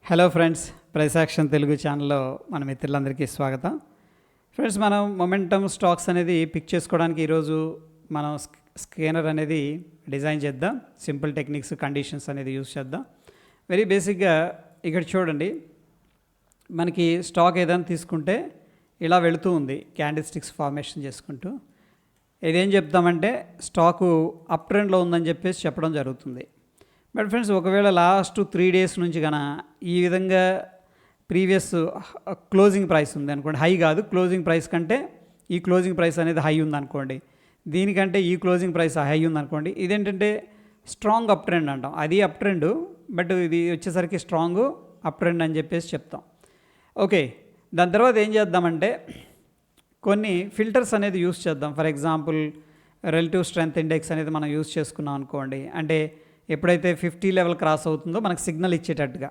Hello friends, price action Telugu ఛానల్లో మన మిత్రులందరికీ స్వాగతం. ఫ్రెండ్స్, మనం మొమెంటమ్ స్టాక్స్ అనేది పిక్ చేసుకోవడానికి ఈరోజు మనం స్కానర్ అనేది డిజైన్ చేద్దాం. సింపుల్ టెక్నిక్స్, కండిషన్స్ అనేది యూజ్ చేద్దాం. వెరీ బేసిక్గా ఇక్కడ చూడండి, మనకి స్టాక్ ఏదైనా తీసుకుంటే ఇలా వెళుతూ ఉంది క్యాండిల్ స్టిక్స్ ఫార్మేషన్ చేసుకుంటూ. ఇదేం చెప్తామంటే స్టాకు అప్ ట్రెండ్లో ఉందని చెప్పేసి చెప్పడం జరుగుతుంది. బట్ ఫ్రెండ్స్, ఒకవేళ లాస్ట్ 3 days నుంచి కన్నా ఈ విధంగా ప్రీవియస్ క్లోజింగ్ ప్రైస్ ఉంది అనుకోండి, హై కాదు, క్లోజింగ్ ప్రైస్ కంటే ఈ క్లోజింగ్ ప్రైస్ అనేది హై ఉందనుకోండి, దీనికంటే ఈ క్లోజింగ్ ప్రైస్ హై ఉందనుకోండి, ఇదేంటంటే స్ట్రాంగ్ అప్ ట్రెండ్ అంటాం. అది అప్ ట్రెండ్, బట్ ఇది వచ్చేసరికి స్ట్రాంగ్ అప్ ట్రెండ్ అని చెప్పేసి చెప్తాం. ఓకే, దాని తర్వాత ఏం చేద్దామంటే కొన్ని ఫిల్టర్స్ అనేది యూస్ చేద్దాం. For example relative strength index అనేది మనం యూస్ చేసుకున్నాం అనుకోండి, అంటే ఎప్పుడైతే 50 లెవెల్ క్రాస్ అవుతుందో మనకు సిగ్నల్ ఇచ్చేటట్టుగా